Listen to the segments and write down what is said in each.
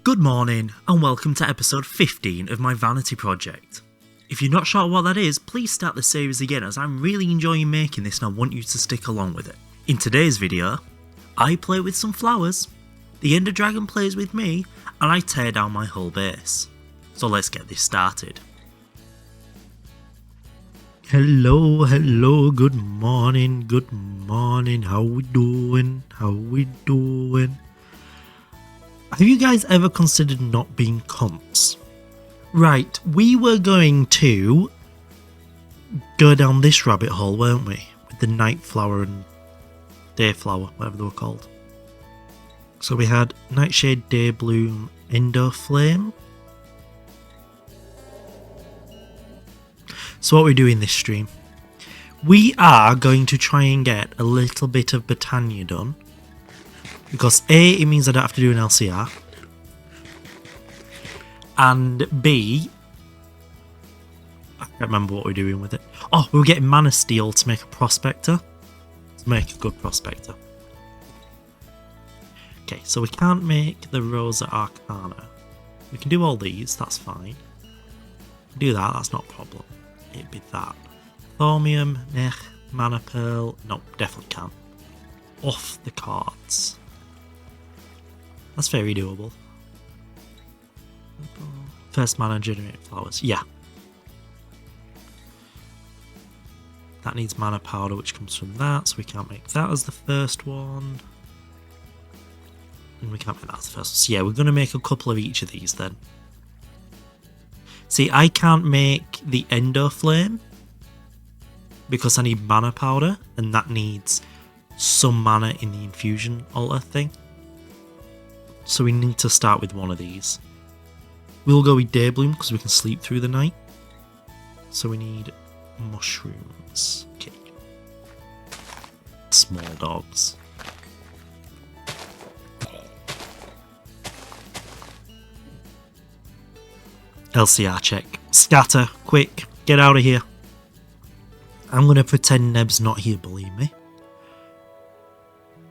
Good morning and welcome to episode 15 of my Vanity project. If you're not sure what that is, please start the series again as I'm really enjoying making this and I want you to stick along with it. In today's video, I play with some flowers, the Ender Dragon plays with me, and I tear down my whole base. So let's get this started. Hello, good morning, how we doing? Have you guys ever considered not being cunts? Right, we were going to go down this rabbit hole, weren't we? With the night flower and day flower, whatever they were called. So we had Nightshade, Daybloom, Endo Flame. So what we're doing this stream, we are going to try and get a little bit of Botania done. Because A, it means I don't have to do an LCR. And B, I can't remember what we're doing with it. Oh, we were getting Mana Steel to make a Prospector. To make a good Prospector. Okay, so we can't make the Rosa Arcana. We can do all these, that's fine. Do that, that's not a problem. It'd be that. Thaumium, Mech, Mana Pearl. No, definitely can't. Off the cards. That's very doable. First mana generate flowers. Yeah. That needs mana powder, which comes from that, so we can't make that as the first one. And we can't make that as the first one. So yeah, we're going to make a couple of each of these then. See, I can't make the Endo Flame because I need mana powder, and that needs some mana in the infusion altar thing. So we need to start with one of these. We'll go with Daybloom because we can sleep through the night. So we need mushrooms. Okay. Small dogs. LCR check. Scatter, quick, get out of here. I'm going to pretend Neb's not here, believe me.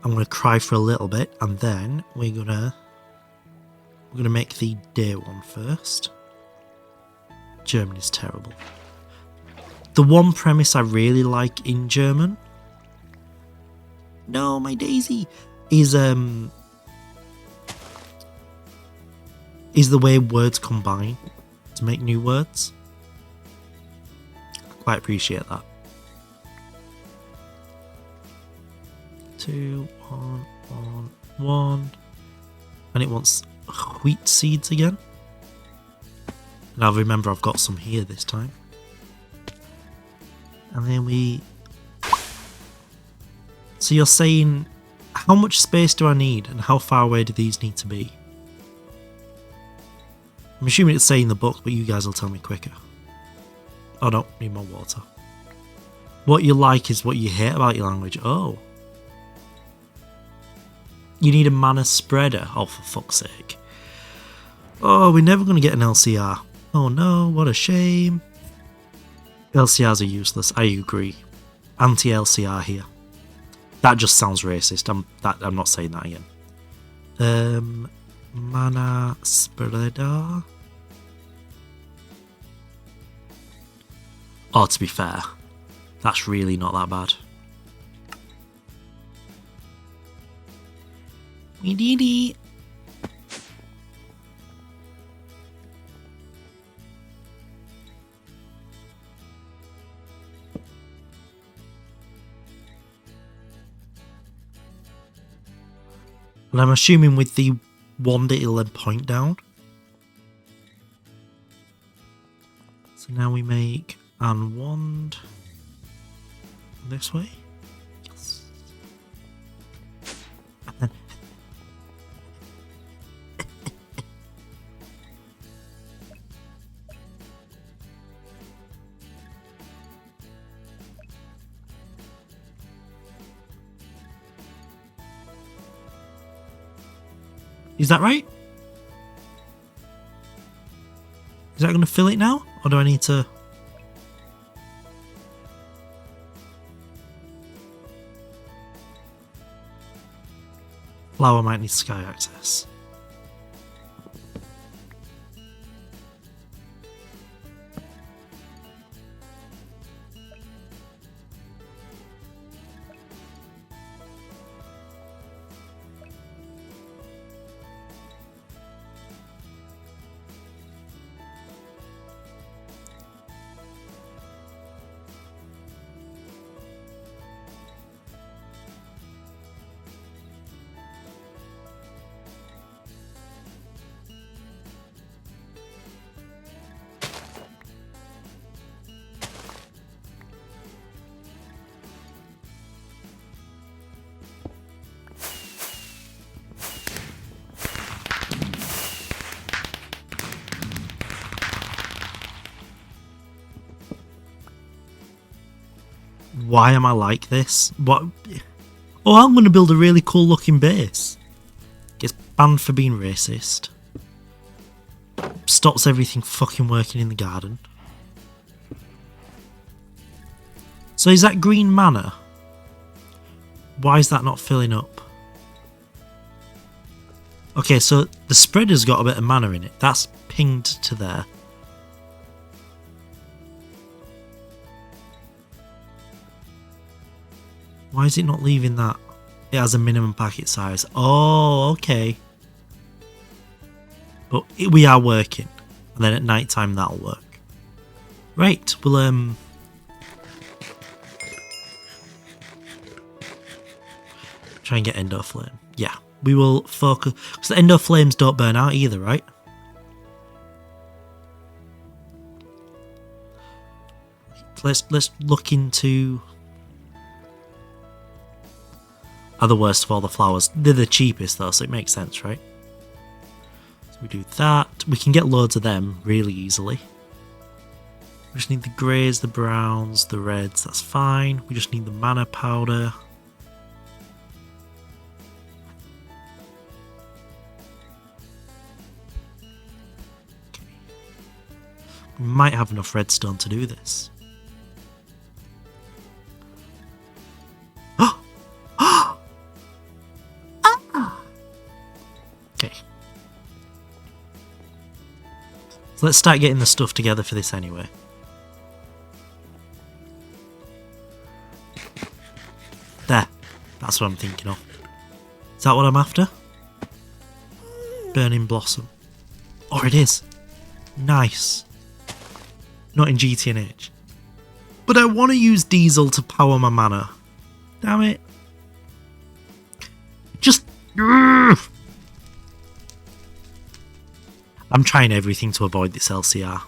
I'm going to cry for a little bit, and then we're going to make the day one first. German is terrible. The one premise I really like in German, no, my daisy, is the way words combine to make new words. I quite appreciate that. 2, 1, 1, 1, and it wants wheat seeds again. Now remember, I've got some here this time. And then we. So you're saying, how much space do I need, and how far away do these need to be? I'm assuming it's saying in the book, but you guys will tell me quicker. Oh no, need more water. What you like is what you hate about your language. Oh. You need a mana spreader. Oh, for fuck's sake. Oh, we're never going to get an LCR. Oh no, what a shame. LCRs are useless, I agree. Anti-LCR here. That just sounds racist. I'm not saying that again. Mana spreader. Oh, to be fair, that's really not that bad. We did it. And I'm assuming with the wand it'll then point down. So now we make an wand this way. Yes. And then is that right? Is that going to fill it now? Or do I need to... Flower might need sky access. Why am I like this? What? Oh, I'm going to build a really cool looking base. Gets banned for being racist. Stops everything fucking working in the garden. So is that green mana? Why is that not filling up? Okay, so the spreader's got a bit of mana in it. That's pinged to there. Why is it not leaving that? It has a minimum packet size. Oh, okay. But we are working. And then at night time that'll work. Right, we'll try and get Ender Flame. Yeah, we will focus. Because the Ender Flames don't burn out either, right? Let's look into... Are the worst of all the flowers. They're the cheapest though, so it makes sense, right? So we do that. We can get loads of them really easily. We just need the greys, the browns, the reds, that's fine. We just need the mana powder. Okay. We might have enough redstone to do this. Okay. So let's start getting the stuff together for this anyway. There. That's what I'm thinking of. Is that what I'm after? Burning Blossom. Oh, it is. Nice. Not in GTNH. But I want to use Diesel to power my mana. Damn it. Just... I'm trying everything to avoid this LCR.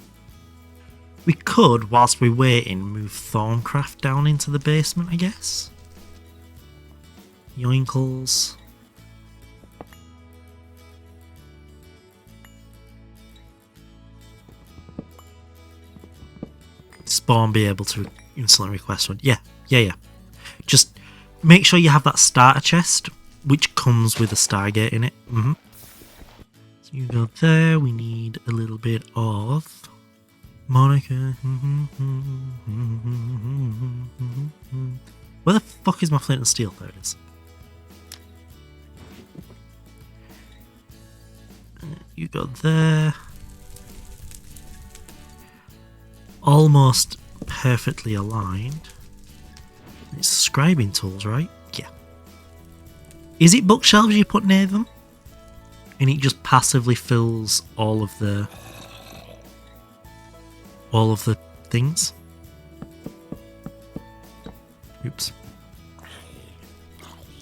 We could, whilst we're waiting, move Thorncraft down into the basement, I guess. Yoinkles. Spawn be able to instantly request one. Yeah. Just make sure you have that starter chest, which comes with a Stargate in it. So you go there. We need a little bit of Monica. Where the fuck is my flint and steel? There it is. You go there. Almost perfectly aligned. It's scribing tools, right? Yeah. Is it bookshelves you put near them? And it just passively fills all of the things? Oops.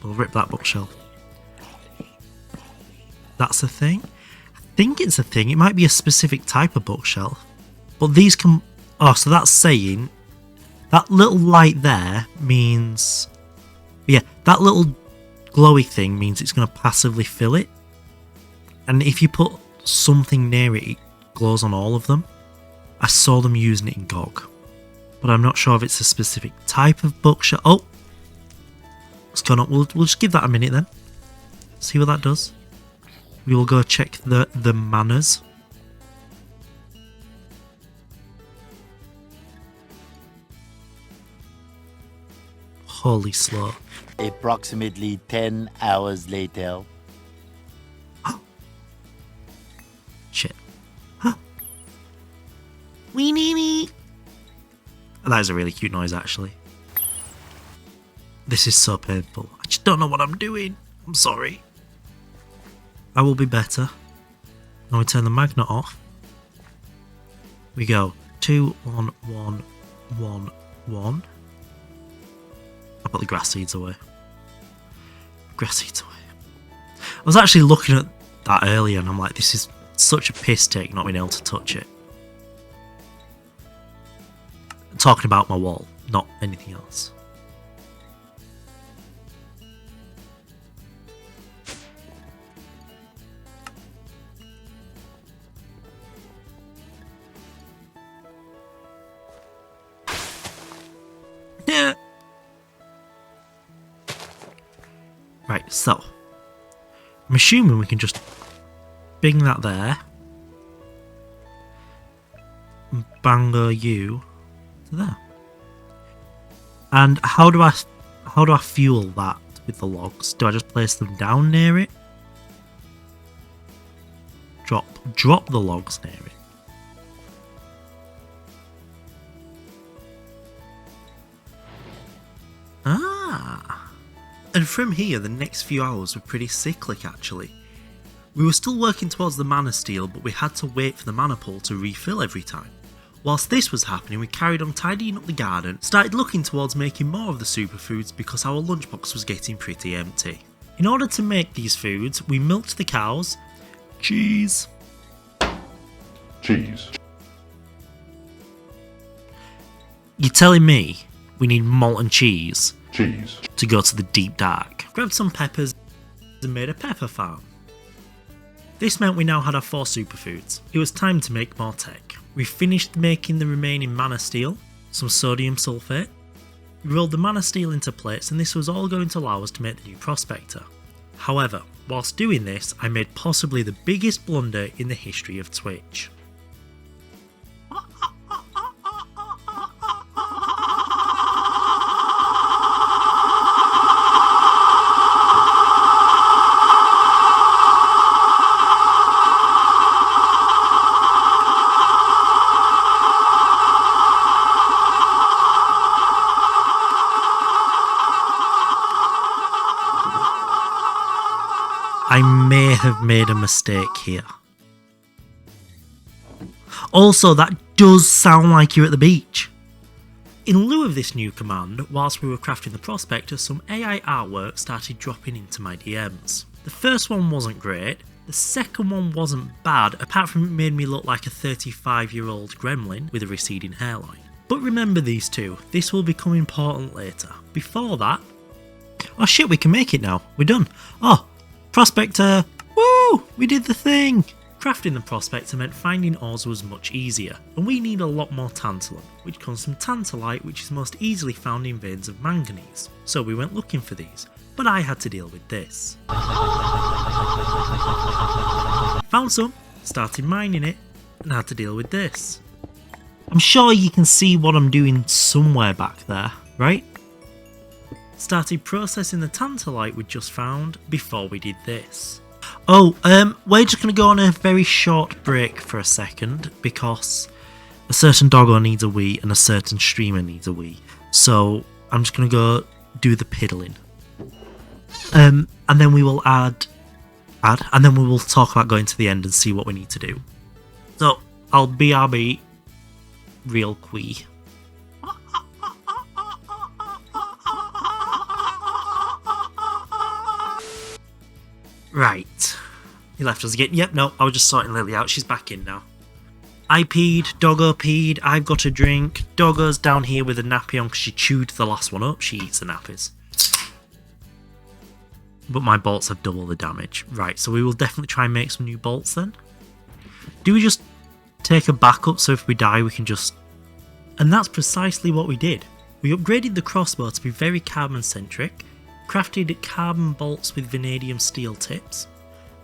We'll rip that bookshelf. That's a thing? I think it's a thing. It might be a specific type of bookshelf. But these can... Oh, so that's saying... That little light there means... Yeah, that little glowy thing means it's going to passively fill it. And if you put something near it, it glows on all of them. I saw them using it in GOG. But I'm not sure if it's a specific type of bookshelf. Oh! What's going on? We'll just give that a minute then. See what that does. We will go check the manners. Holy slow. Approximately 10 hours later. Shit. Huh. Wee. That is a really cute noise, actually. This is so painful. I just don't know what I'm doing. I'm sorry. I will be better. Now we turn the magnet off. We go 2, 1, 1, 1, 1. I put the grass seeds away. Grass seeds away. I was actually looking at that earlier and I'm like, this is such a piss take not being able to touch it. I'm talking about my wall, not anything else. Yeah. Right, so I'm assuming we can just bing that there. And bango you to there. And how do I fuel that with the logs? Do I just place them down near it? Drop the logs near it. Ah. And from here, the next few hours were pretty cyclic actually. We were still working towards the mana steel, but we had to wait for the mana pool to refill every time. Whilst this was happening, we carried on tidying up the garden, started looking towards making more of the superfoods because our lunchbox was getting pretty empty. In order to make these foods, we milked the cows. Cheese. You're telling me we need molten cheese to go to the deep dark? Grabbed some peppers and made a pepper farm. This meant we now had our 4 superfoods. It was time to make more tech. We finished making the remaining mana steel, some sodium sulfate. We rolled the mana steel into plates, and this was all going to allow us to make the new prospector. However, whilst doing this, I made possibly the biggest blunder in the history of Twitch. I may have made a mistake here. Also, that does sound like you're at the beach. In lieu of this new command, whilst we were crafting the prospectus, some AI artwork started dropping into my DMs. The first one wasn't great, the second one wasn't bad, apart from it made me look like a 35-year-old gremlin with a receding hairline. But remember these two, this will become important later. Before that... Oh shit, we can make it now, we're done. Oh! Prospector! Woo! We did the thing! Crafting the prospector meant finding ores was much easier, and we need a lot more tantalum, which comes from tantalite, which is most easily found in veins of manganese. So we went looking for these, but I had to deal with this. Found some, started mining it, and had to deal with this. I'm sure you can see what I'm doing somewhere back there, right? Started processing the tantalite we just found before we did this. Oh, we're just going to go on a very short break for a second because a certain doggo needs a wee and a certain streamer needs a wee. So I'm just going to go do the piddling. And then we will and then we will talk about going to the end and see what we need to do. So I'll BRB real quick. Right. He left us again. Yep, no, I was just sorting Lily out. She's back in now. I peed, Doggo peed, I've got a drink. Doggo's down here with a nappy on because she chewed the last one up. She eats the nappies. But my bolts have double the damage. Right, so we will definitely try and make some new bolts then. Do we just take a backup so if we die we can just... And that's precisely what we did. We upgraded the crossbow to be very carbon centric. Crafted carbon bolts with vanadium steel tips,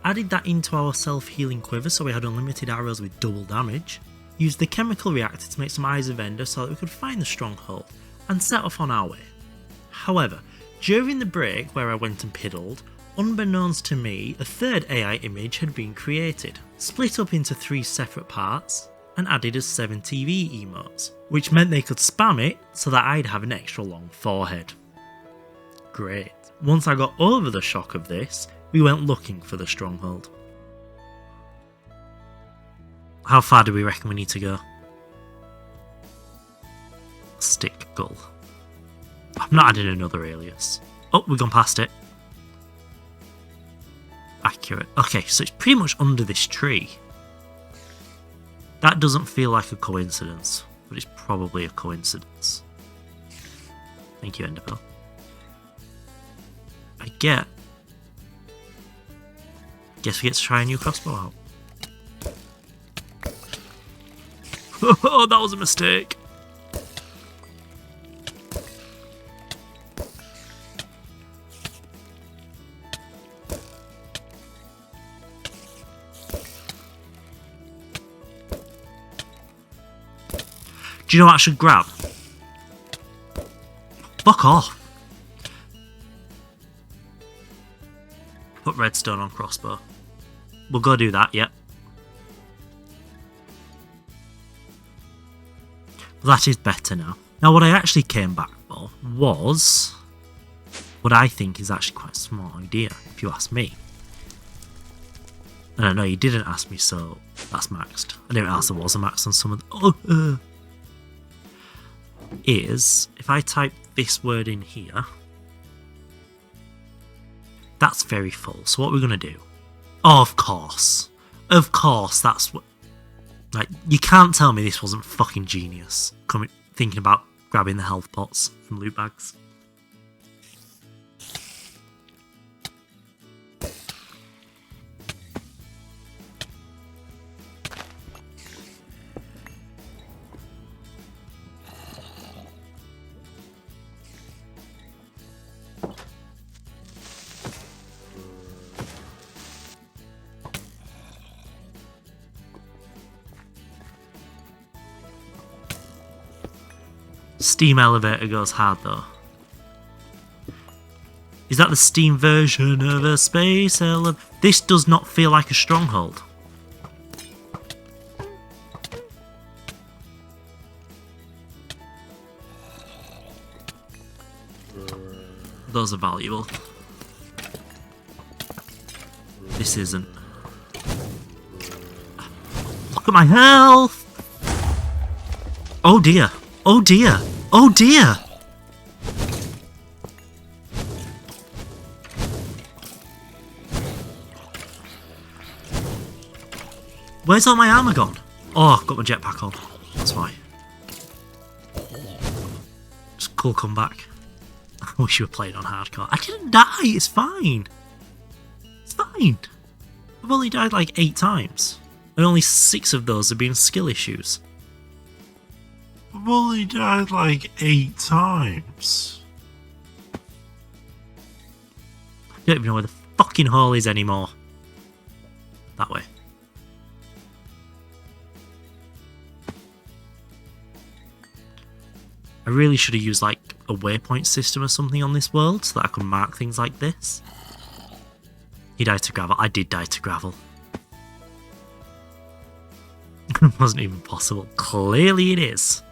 added that into our self-healing quiver so we had unlimited arrows with double damage, used the chemical reactor to make some Eyes of Ender so that we could find the stronghold, and set off on our way. However, during the break where I went and piddled, unbeknownst to me, a third AI image had been created, split up into 3 separate parts, and added as 7 TV emotes, which meant they could spam it so that I'd have an extra long forehead. Great. Once I got over the shock of this, we went looking for the stronghold. How far do we reckon we need to go? Stick gull. I've not added another alias. Oh, we've gone past it. Accurate. Okay, so it's pretty much under this tree. That doesn't feel like a coincidence, but it's probably a coincidence. Thank you, Enderpearl. I guess we get to try a new crossbow out. Oh, that was a mistake. Do you know what I should grab? Fuck off. Put redstone on crossbow. We'll go do that, yep. That is better now. Now what I actually came back for was what I think is actually quite a smart idea, if you ask me. And I know you didn't ask me, so that's maxed. I didn't realize there was a max on some of the... is, if I type this word in here, that's very full. So what we're going to do... Oh, of course. Of course, that's what... Like, you can't tell me this wasn't fucking genius. Thinking about grabbing the health pots from loot bags. Steam elevator goes hard though. Is that the Steam version of a space elevator? This does not feel like a stronghold. Those are valuable. This isn't. Look at my health! Oh dear. Oh dear. Oh dear! Where's all my armor gone? Oh, I've got my jetpack on. That's why. Just cool comeback. I wish you were playing on hardcore. I didn't die, it's fine. It's fine. I've only died like 8 times. And only 6 of those have been skill issues. I've only died like 8 times. I don't even know where the fucking hole is anymore. That way. I really should have used like a waypoint system or something on this world so that I could mark things like this. He died to gravel. I did die to gravel. It wasn't even possible. Clearly it is.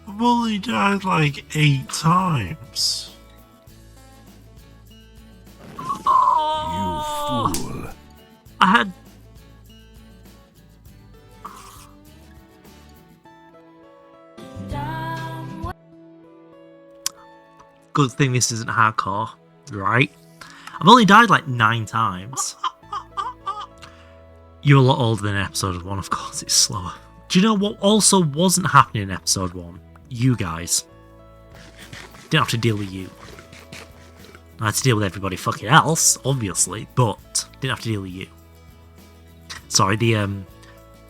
I've only died like 8 times. Oh, you fool. I had... Good thing this isn't hardcore, right? I've only died like 9 times. You're a lot older than episode 1, of course, it's slower. Do you know what also wasn't happening in episode 1? You guys. Didn't have to deal with you. I had to deal with everybody fucking else, obviously, but didn't have to deal with you. Sorry, the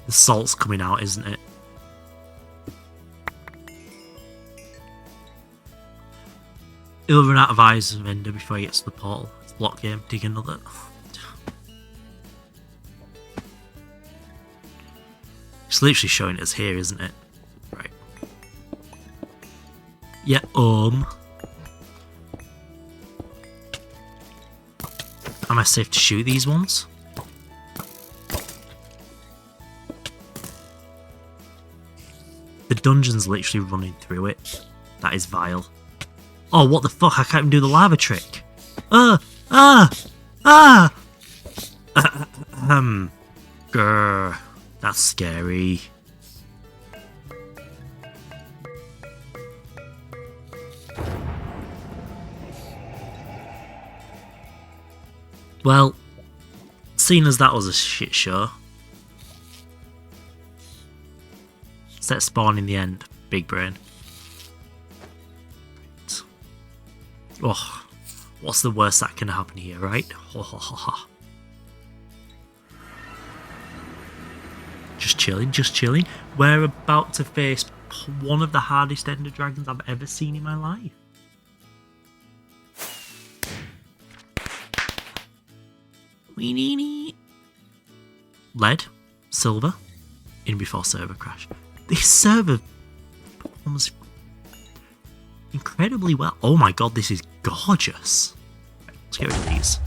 salt's coming out, isn't it? He'll run out of eyes of Ender before he gets to the portal. It's a block game, dig another. It's literally showing us here, isn't it? Right. Yeah, Am I safe to shoot these ones? The dungeon's literally running through it. That is vile. Oh, what the fuck? I can't even do the lava trick. Grr. That's scary. Well, seeing as that was a shit show, set spawn in the end, big brain. Oh, what's the worst that can happen here, right? Ho ho ho ho. Just chilling, just chilling. We're about to face one of the hardest Ender Dragons I've ever seen in my life. Lead, silver, in before server crash. This server performs incredibly well. Oh my god, this is gorgeous. Let's get rid of these.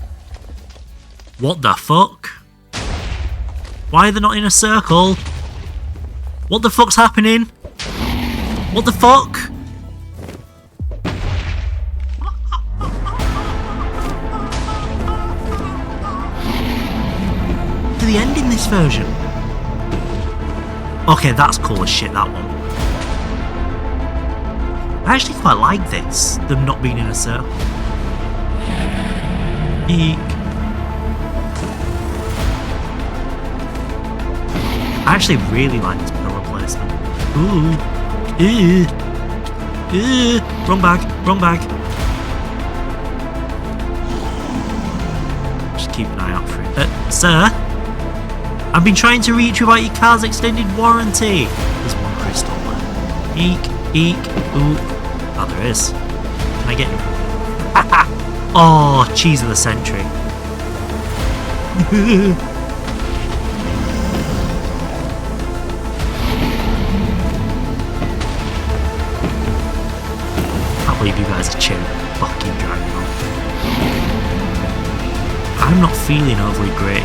What the fuck? Why are they not in a circle? What the fuck's happening? What the fuck? To the end in this version. Okay, that's cool as shit, that one. I actually quite like this, them not being in a circle. Eek. I actually really like this pillar placement. Ooh. Wrong bag, wrong bag. Just keep an eye out for it. Sir? I've been trying to reach you about your car's extended warranty. There's one crystal there. Eek, eek, ooh. Oh, there is. Can I get him? Oh, cheese of the century. Can't believe you guys are cheering fucking dragging on. I'm not feeling overly great.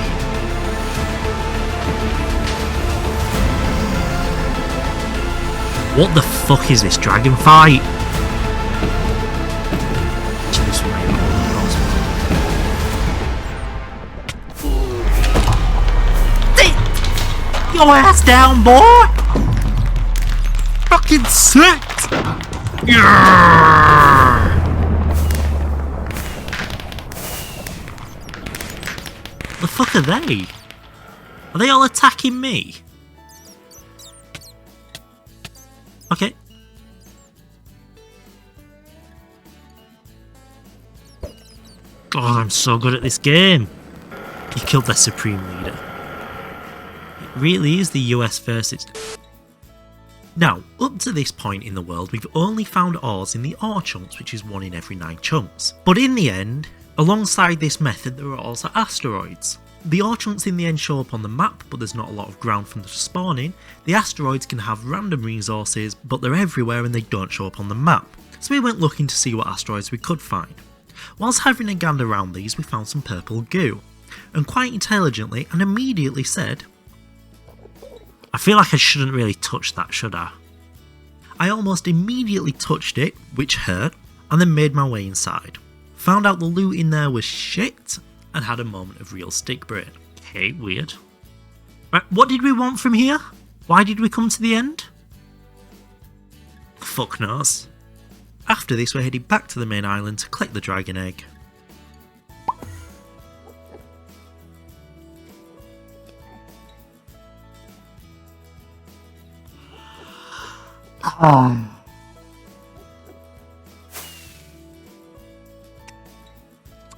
What the fuck is this dragon fight? Your ass down, boy! Fucking sick! Yeah! The fuck are they? Are they all attacking me? Okay. God, I'm so good at this game. You killed their supreme leader. It really is the US versus... Now, up to this point in the world, we've only found ores in the ore chunks, which is 1 in every 9 chunks. But in the end, alongside this method, there are also asteroids. The ore chunks in the end show up on the map, but there's not a lot of ground for them to spawn in. The asteroids can have random resources, but they're everywhere and they don't show up on the map. So we went looking to see what asteroids we could find. Whilst having a gander around these, we found some purple goo. And quite intelligently, and immediately said, I feel like I shouldn't really touch that, should I? I almost immediately touched it, which hurt, and then made my way inside. Found out the loot in there was shit, and had a moment of real stick brain. Okay, weird. Right, what did we want from here? Why did we come to the end? Fuck knows. After this, we're headed back to the main island to collect the dragon egg.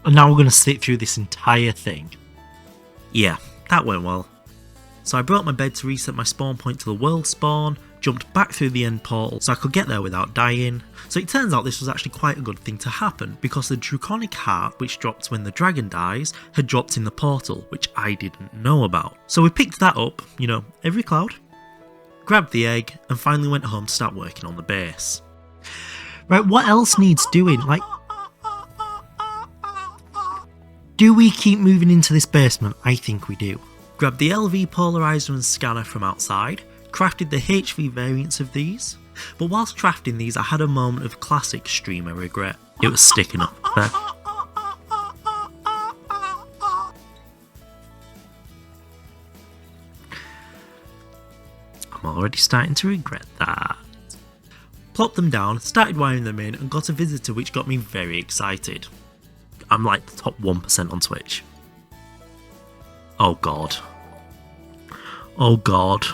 And now we're going to sit through this entire thing. Yeah, that went well. So I brought my bed to reset my spawn point to the world spawn, jumped back through the end portal so I could get there without dying. So it turns out this was actually quite a good thing to happen, because the draconic heart, which drops when the dragon dies, had dropped in the portal, which I didn't know about. So we picked that up, you know, every cloud, grabbed the egg, and finally went home to start working on the base. Right, what else needs doing? Like, do we keep moving into this basement? I think we do. Grabbed the LV polarizer and scanner from outside, crafted the HV variants of these, but whilst crafting these I had a moment of classic streamer regret. It was sticking up there. I'm already starting to regret that. Plopped them down, started wiring them in, and got a visitor which got me very excited. I'm like the top 1% on Twitch. Oh god. Oh god.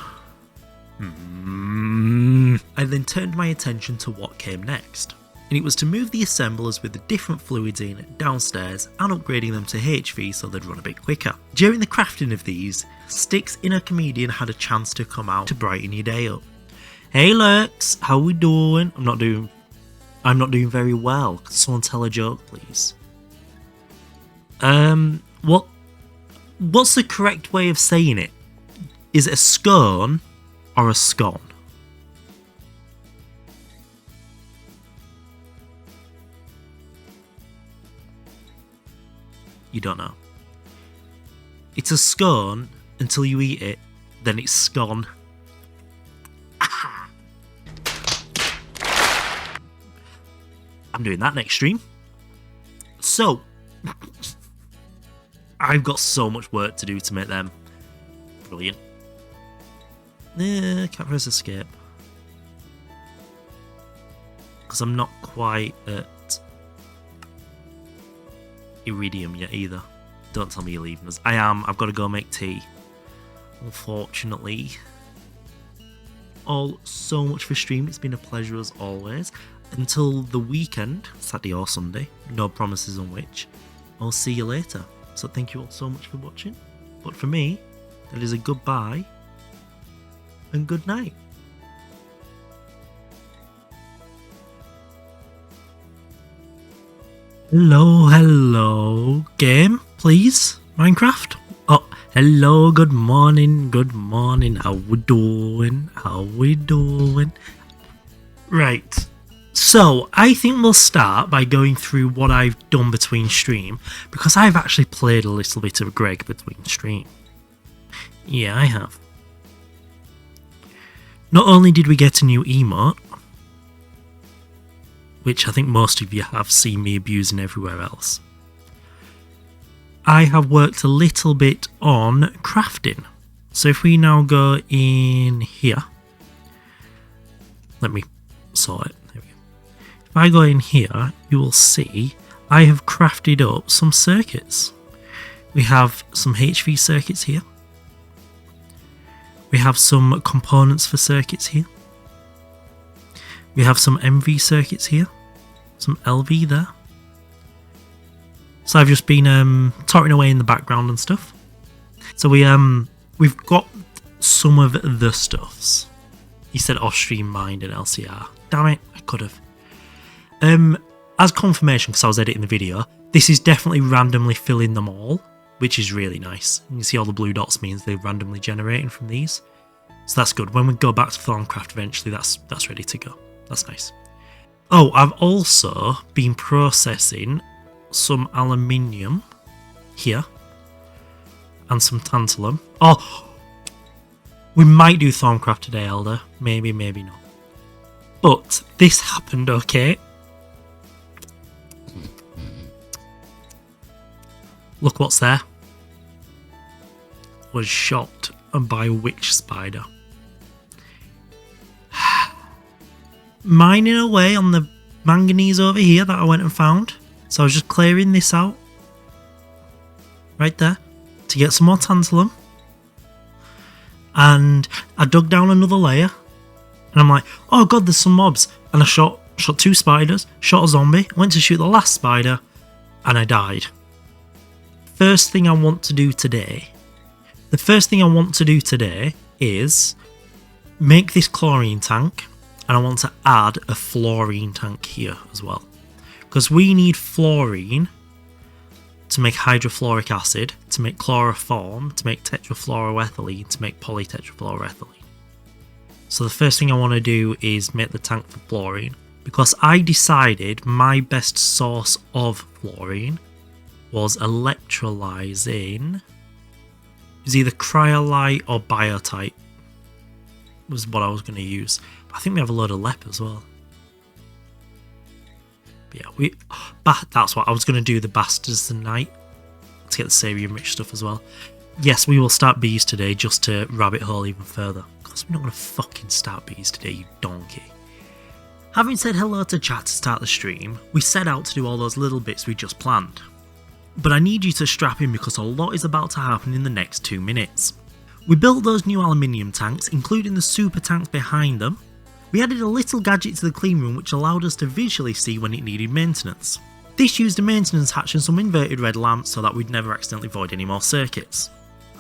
I then turned my attention to what came next, and it was to move the assemblers with the different fluids in downstairs and upgrading them to HV so they'd run a bit quicker. During the crafting of these, Styx Inner Comedian had a chance to come out to brighten your day up. Hey Lurks, how we doing? I'm not doing very well. Could someone tell a joke, please? What? What's the correct way of saying it? Is it a scone or a scone? You don't know. It's a scone until you eat it, then it's scone. I'm doing that next stream. So, I've got so much work to do to make them. Brilliant. Can't press escape. Because I'm not quite at Iridium yet either. Don't tell me you're leaving us. I am. I've got to go make tea. Unfortunately. All so much for stream. It's been a pleasure as always. Until the weekend, Saturday or Sunday. No promises on which. I'll see you later. So thank you all so much for watching. But for me, that is a goodbye and good night. Hello, game, please, Minecraft. Oh, hello, good morning, how we doing? Right, so I think we'll start by going through what I've done between stream, because I've actually played a little bit of Greg between stream. Yeah, I have. Not only did we get a new emote, which I think most of you have seen me abusing everywhere else, I have worked a little bit on crafting. So if we now go in here, let me sort it, there we go. If I go in here, you will see I have crafted up some circuits. We have some HV circuits here. We have some components for circuits here. We have some MV circuits here, some LV there. So I've just been tottering away in the background and stuff. So we've got some of the stuffs. He said off-stream mind and LCR. Damn it, I could have. As confirmation, because I was editing the video, this is definitely randomly filling them all, which is really nice. You can see all the blue dots means they're randomly generating from these. So that's good. When we go back to Thorncraft eventually, that's ready to go. That's nice. Oh, I've also been processing some aluminium here and some tantalum. Oh, we might do Thorncraft today, Elder. Maybe, maybe not. But this happened, okay? Look what's there. Was shot by a witch spider. Mining away on the manganese over here that I went and found. So I was just clearing this out. Right there. To get some more tantalum. And I dug down another layer. And I'm like, oh god, there's some mobs. And I shot 2 spiders. Shot a zombie. Went to shoot the last spider. And I died. First thing I want to do today. The first thing I want to do today is make this chlorine tank. And I want to add a fluorine tank here as well. Because we need fluorine to make hydrofluoric acid, to make chloroform, to make tetrafluoroethylene, to make polytetrafluoroethylene. So the first thing I want to do is make the tank for fluorine. Because I decided my best source of fluorine was electrolyzing. It was either cryolite or biotite. Was what I was going to use. I think we have a load of lep as well. But yeah, that's what I was going to do, the bastards tonight. To get the Sarium rich stuff as well. Yes, we will start bees today just to rabbit hole even further. Because we're not going to fucking start bees today, you donkey. Having said hello to chat to start the stream, we set out to do all those little bits we just planned. But I need you to strap in because a lot is about to happen in the next 2 minutes. We built those new aluminium tanks, including the super tanks behind them. We added a little gadget to the clean room which allowed us to visually see when it needed maintenance. This used a maintenance hatch and some inverted red lamps so that we'd never accidentally void any more circuits.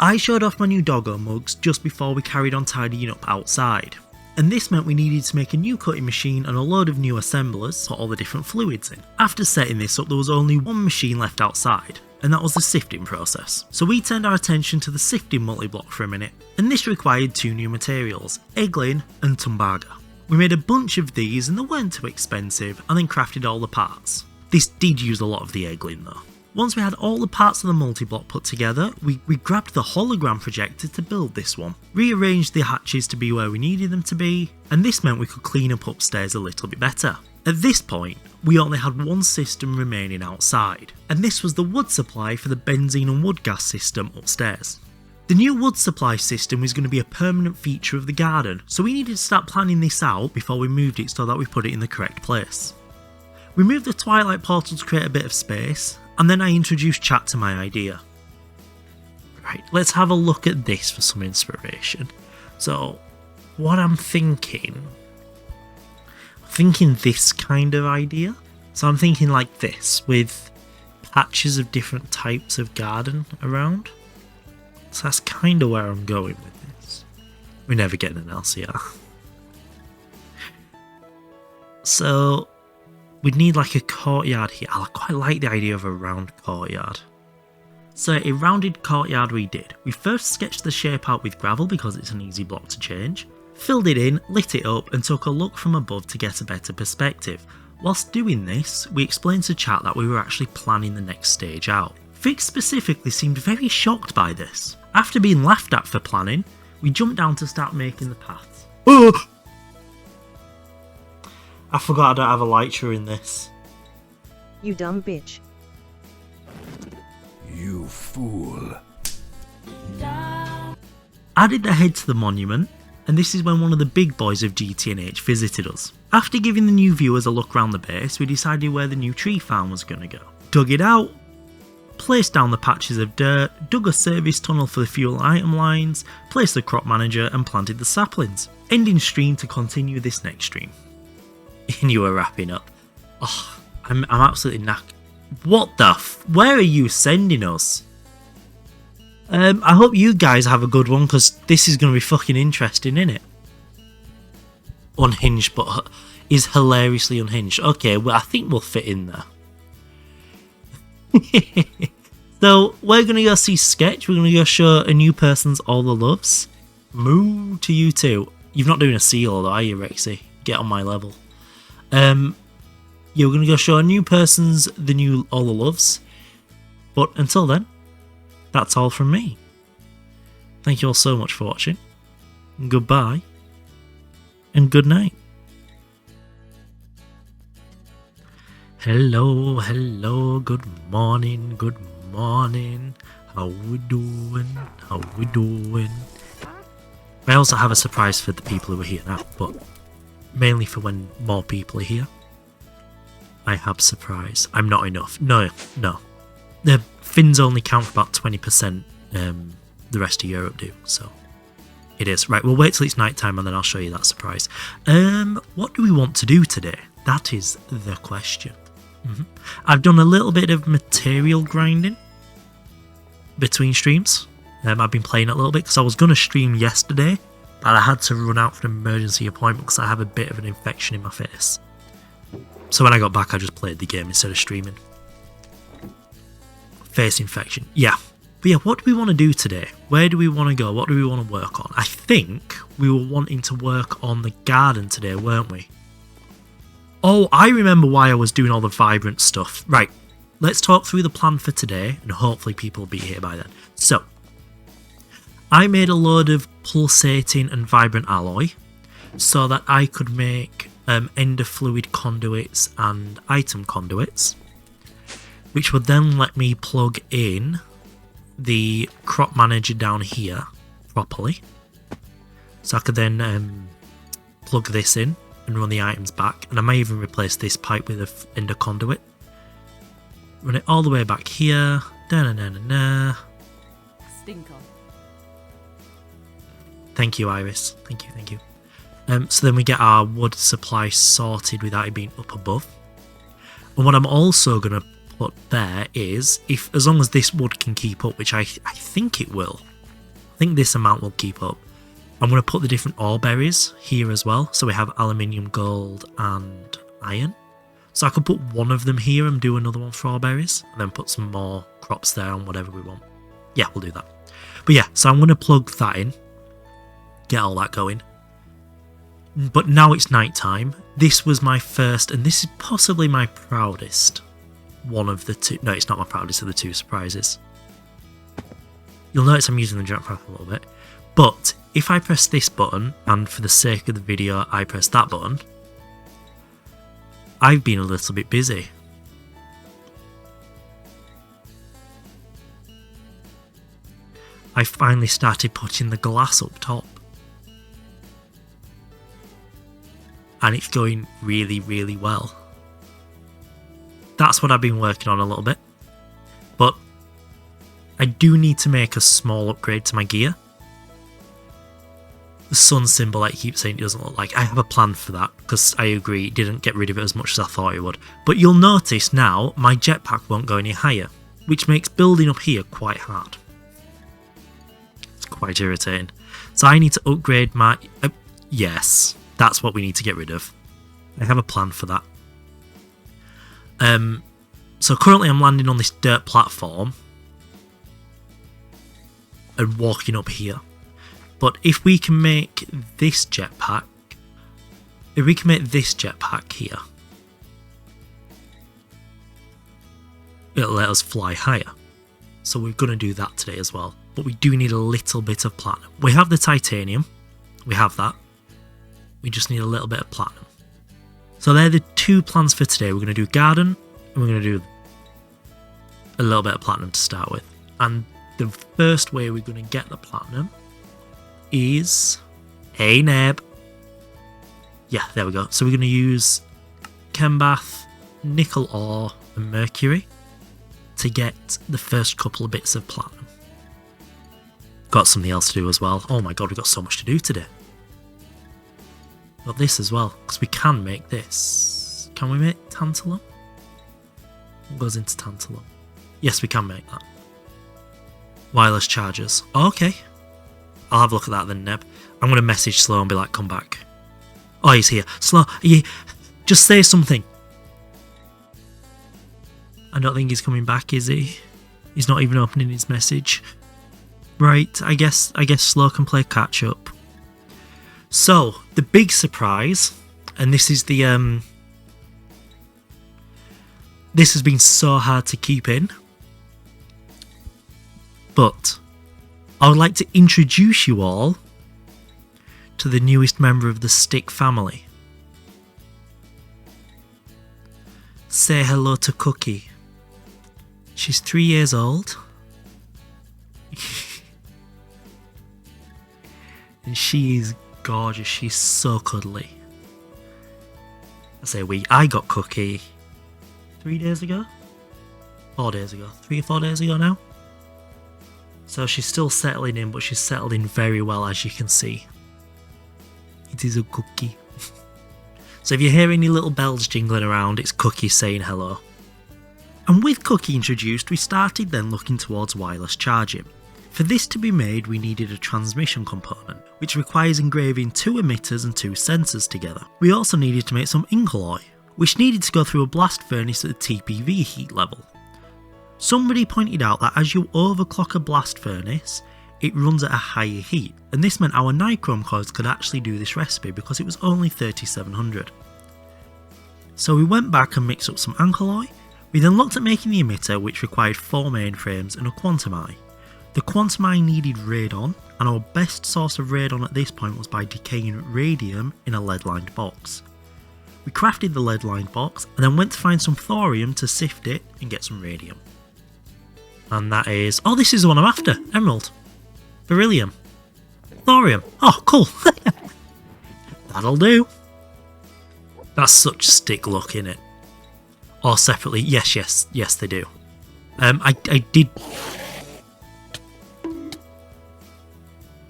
I showed off my new doggo mugs just before we carried on tidying up outside. And this meant we needed to make a new cutting machine and a load of new assemblers to put all the different fluids in. After setting this up, there was only one machine left outside, and that was the sifting process. So we turned our attention to the sifting multi-block for a minute, and this required 2 new materials, egglin and tumbaga. We made a bunch of these and they weren't too expensive, and then crafted all the parts. This did use a lot of the egglin though. Once we had all the parts of the multi-block put together, we grabbed the hologram projector to build this one, rearranged the hatches to be where we needed them to be, and this meant we could clean up upstairs a little bit better. At this point, we only had one system remaining outside, and this was the wood supply for the benzene and wood gas system upstairs. The new wood supply system was going to be a permanent feature of the garden, so we needed to start planning this out before we moved it so that we put it in the correct place. We moved the Twilight portal to create a bit of space, and then I introduced chat to my idea. Right, let's have a look at this for some inspiration. So, what I'm thinking this kind of idea. So I'm thinking like this, with patches of different types of garden around. So that's kind of where I'm going with this. We're never getting an LCR. So we'd need like a courtyard here. I quite like the idea of a round courtyard. So a rounded courtyard we did. We first sketched the shape out with gravel because it's an easy block to change, filled it in, lit it up and took a look from above to get a better perspective. Whilst doing this, we explained to chat that we were actually planning the next stage out. Fix specifically seemed very shocked by this. After being laughed at for planning, we jumped down to start making the paths. Oh! I forgot I don't have a lighter in this. You dumb bitch. You fool. Added the head to the monument, and this is when one of the big boys of GTNH visited us. After giving the new viewers a look around the base, we decided where the new tree farm was going to go. Dug it out, placed down the patches of dirt, dug a service tunnel for the fuel item lines, placed the crop manager and planted the saplings. Ending stream to continue this next stream. And you were wrapping up. Oh, I'm absolutely knackered. What the where are you sending us? I hope you guys have a good one, because this is going to be fucking interesting, innit? Unhinged, but is hilariously unhinged. Okay, well, I think we'll fit in there. So, we're going to go see Sketch. We're going to go show a new person's all the loves. Moo to you too. You're not doing a seal though, are you, Rexy? Get on my level. Yeah, we're going to go show a new person's the new all the loves. But until then, that's all from me. Thank you all so much for watching. Goodbye. And good night. Hello, hello, good morning, good morning. How we doing? How we doing? I also have a surprise for the people who are here now, but mainly for when more people are here. I have surprise. I'm not enough. No. The Finns only count for about 20%, the rest of Europe do, so it is. Right, we'll wait till it's night time and then I'll show you that surprise. What do we want to do today? That is the question. I've done a little bit of material grinding between streams. I've been playing it a little bit because I was going to stream yesterday, but I had to run out for an emergency appointment because I have a bit of an infection in my face. So when I got back, I just played the game instead of streaming. Face infection. Yeah. But yeah, what do we want to do today? Where do we want to go? What do we want to work on? I think we were wanting to work on the garden today, weren't we? Oh, I remember why I was doing all the vibrant stuff. Right. Let's talk through the plan for today, and hopefully people will be here by then. So, I made a load of pulsating and vibrant alloy so that I could make ender fluid conduits and item conduits, which would then let me plug in the crop manager down here properly. So I could then plug this in and run the items back, and I may even replace this pipe with a ender conduit. Run it all the way back here. Da-na-na-na-na. Stinker. Thank you, Iris. Thank you. So then we get our wood supply sorted without it being up above. And what I'm also going to put there is, as long as this wood can keep up, which I think it will. I think this amount will keep up. I'm going to put the different ore berries here as well. So we have aluminium, gold and iron. So I could put one of them here and do another one for strawberries, and then put some more crops there and whatever we want. Yeah, we'll do that. But yeah, so I'm going to plug that in, get all that going. But now it's night time. This was my first, and this is possibly my proudest one of the two. No, it's not my proudest of the two surprises. You'll notice I'm using the jetpack a little bit. But if I press this button, and for the sake of the video I press that button, I've been a little bit busy. I finally started putting the glass up top. And it's going really, really well. That's what I've been working on a little bit. But I do need to make a small upgrade to my gear. The sun symbol, like you keep saying, it doesn't look like. I have a plan for that, because I agree, it didn't get rid of it as much as I thought it would. But you'll notice now, my jetpack won't go any higher, which makes building up here quite hard. It's quite irritating. So I need to upgrade my... yes, that's what we need to get rid of. I have a plan for that. So currently I'm landing on this dirt platform and walking up here. But if we can make this jetpack, here, it'll let us fly higher. So we're going to do that today as well. But we do need a little bit of platinum. We have the titanium. We have that. We just need a little bit of platinum. So they're the two plans for today. We're going to do garden, and we're going to do a little bit of platinum to start with. And the first way we're going to get the platinum is... Hey, Neb. Yeah, there we go. So we're going to use Chembath, nickel ore, and mercury to get the first couple of bits of platinum. Got something else to do as well. Oh my god, we've got so much to do today. Got this as well, because we can make this. Can we make tantalum? What goes into tantalum? Yes, we can make that. Wireless chargers. Oh, okay. I'll have a look at that then, Neb. I'm going to message Slow and be like, come back. Oh, he's here. Slow, just say something. I don't think he's coming back, is he? He's not even opening his message. Right, I guess Slow can play catch up. So, the big surprise, and this is the, this has been so hard to keep in, but I would like to introduce you all to the newest member of the Stick family. Say hello to Cookie. She's 3 years old. And she is gorgeous. She's so cuddly. I say I got Cookie 3 days ago? 4 days ago. 3 or 4 days ago now? So she's still settling in, but she's settled in very well, as you can see. It is a Cookie. So if you hear any little bells jingling around, it's Cookie saying hello. And with Cookie introduced, we started then looking towards wireless charging. For this to be made, we needed a transmission component, which requires engraving 2 emitters and 2 sensors together. We also needed to make some ink alloy, which needed to go through a blast furnace at the TPV heat level. Somebody pointed out that as you overclock a blast furnace, it runs at a higher heat, and this meant our nichrome coils could actually do this recipe because it was only 3700. So we went back and mixed up some ink alloy. We then looked at making the emitter, which required 4 mainframes and a quantum eye. The quantum eye needed radon, and our best source of radon at this point was by decaying radium in a lead-lined box. We crafted the lead-lined box, and then went to find some thorium to sift it and get some radium. And that is... oh, this is the one I'm after! Emerald. Beryllium. Thorium. Oh, cool! That'll do. That's such stick luck, innit? Or separately. Yes, they do. I did...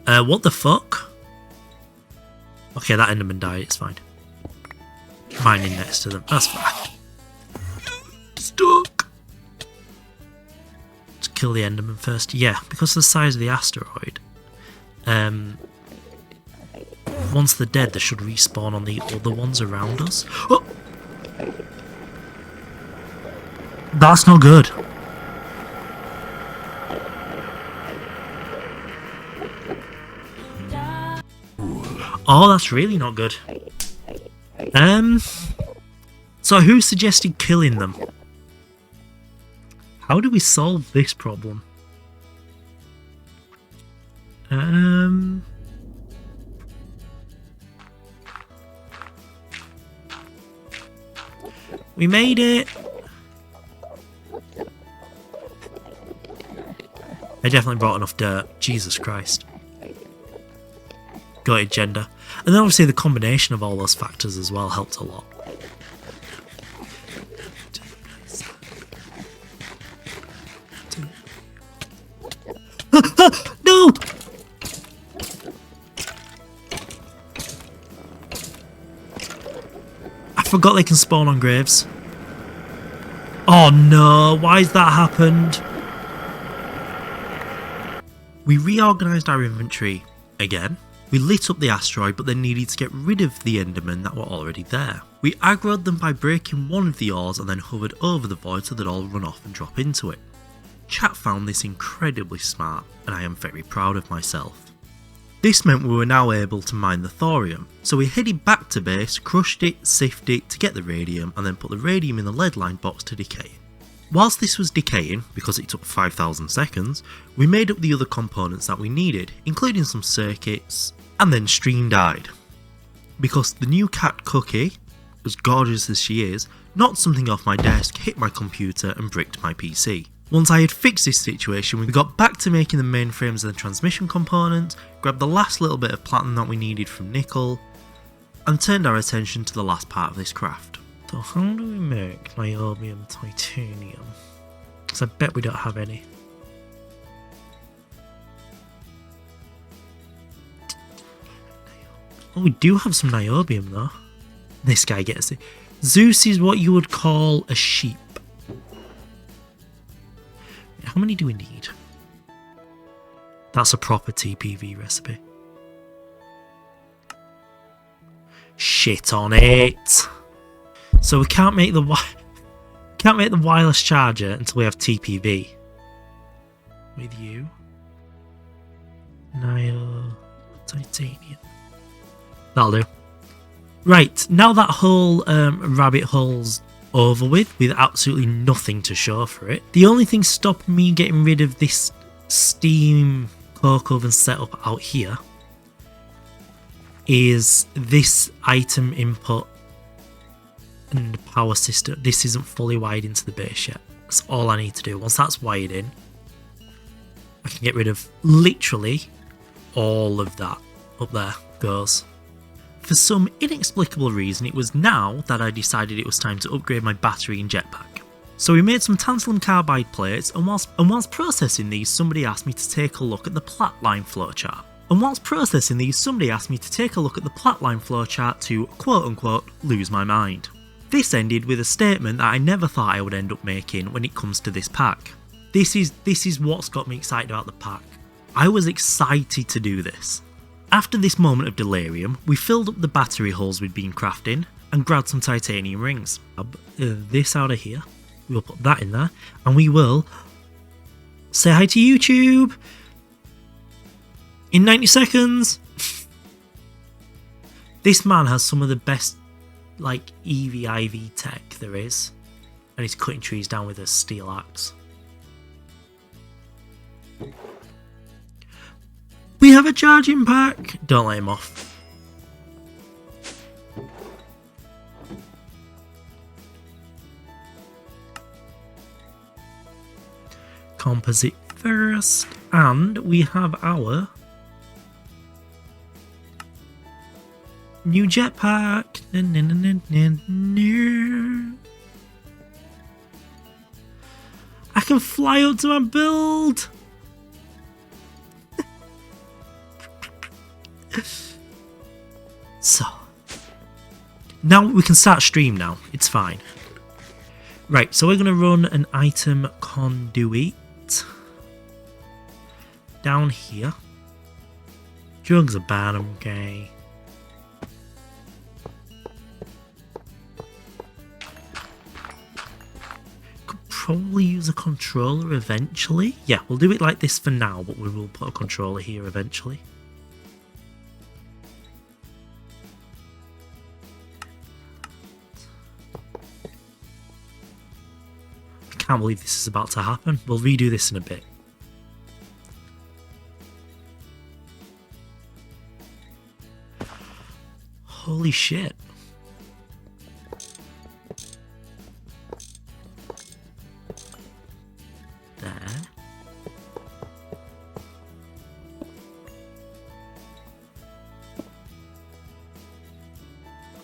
what the fuck? Okay, that Enderman died, it's fine. Mining next to them, that's fine. Stuck! Let's kill the Enderman first. Yeah, because of the size of the asteroid. Once they're dead, they should respawn on the other ones around us. Oh! That's not good. Oh, that's really not good. So who suggested killing them? How do we solve this problem? We made it. I definitely brought enough dirt. Jesus Christ. Got it, gender. And then obviously the combination of all those factors as well helped a lot. No! I forgot they can spawn on graves. Oh no, why's that happened? We reorganised our inventory again. We lit up the asteroid but then needed to get rid of the Endermen that were already there. We aggroed them by breaking one of the ores and then hovered over the void so they'd all run off and drop into it. Chat found this incredibly smart and I am very proud of myself. This meant we were now able to mine the thorium, so we headed back to base, crushed it, sifted it to get the radium and then put the radium in the lead line box to decay. Whilst this was decaying, because it took 5,000 seconds, we made up the other components that we needed, including some circuits, and then stream died. Because the new cat Cookie, as gorgeous as she is, knocked something off my desk, hit my computer and bricked my PC. Once I had fixed this situation, we got back to making the mainframes and the transmission components, grabbed the last little bit of platinum that we needed from nickel, and turned our attention to the last part of this craft. So how do we make niobium titanium? Because I bet we don't have any. Oh, we do have some niobium though. This guy gets it. Zeus is what you would call a sheep. How many do we need? That's a proper TPV recipe. Shit on it. So we can't make the wireless charger until we have TPV. With you. Nio titanium. That'll do. Right, now that whole rabbit hole's over with absolutely nothing to show for it. The only thing stopping me getting rid of this steam coke oven setup out here is this item input and the power system. This isn't fully wired into the base yet. That's all I need to do. Once that's wired in, I can get rid of literally all of that. Up there goes. For some inexplicable reason, it was now that I decided it was time to upgrade my battery and jetpack. So we made some tantalum carbide plates, and whilst processing these, somebody asked me to take a look at the platline flowchart. To quote unquote lose my mind. This ended with a statement that I never thought I would end up making when it comes to this pack. This is what's got me excited about the pack. I was excited to do this. After this moment of delirium, we filled up the battery holes we'd been crafting and grabbed some titanium rings. This out of here, we'll put that in there, and we will say hi to YouTube in 90 seconds. This man has some of the best like EV/IV tech there is, and he's cutting trees down with a steel axe. We have a charging pack! Don't let him off. Composite first, and we have our new jetpack. I can fly up to my build! So, now we can start stream now, it's fine. Right, so we're going to run an item conduit down here. Drugs are bad, okay. Could probably use a controller eventually. Yeah, we'll do it like this for now, but we will put a controller here eventually. I can't believe this is about to happen. We'll redo this in a bit. Holy shit. There.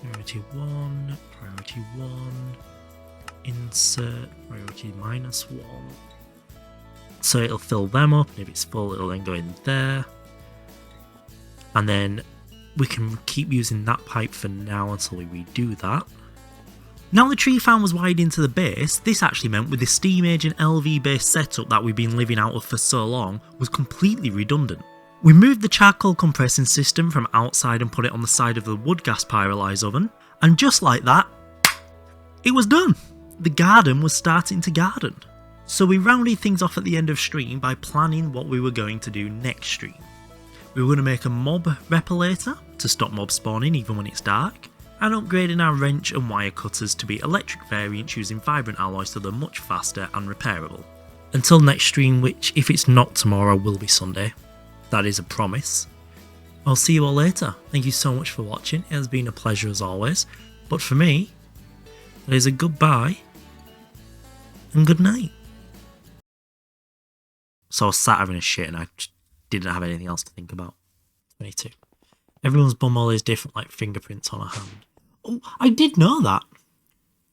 Priority 1, priority 1, insert, priority -1. So it'll fill them up, and if it's full, it'll then go in there. And then we can keep using that pipe for now until we redo that. Now the tree farm was wired into the base, this actually meant with the steam agent LV based setup that we've been living out of for so long was completely redundant. We moved the charcoal compressing system from outside and put it on the side of the wood gas pyrolyse oven, and just like that, it was done! The garden was starting to garden. So we rounded things off at the end of stream by planning what we were going to do next stream. We were going to make a mob repellator to stop mob spawning even when it's dark, and upgrading our wrench and wire cutters to be electric variants using vibrant alloys so they're much faster and repairable. Until next stream, which if it's not tomorrow will be Sunday. That is a promise. I'll see you all later. Thank you so much for watching, it has been a pleasure as always, but for me, it is a goodbye and good night. So I was sat having a shit and I just didn't have anything else to think about. 22. Everyone's bum all is different, like fingerprints on a hand. Oh, I did know that.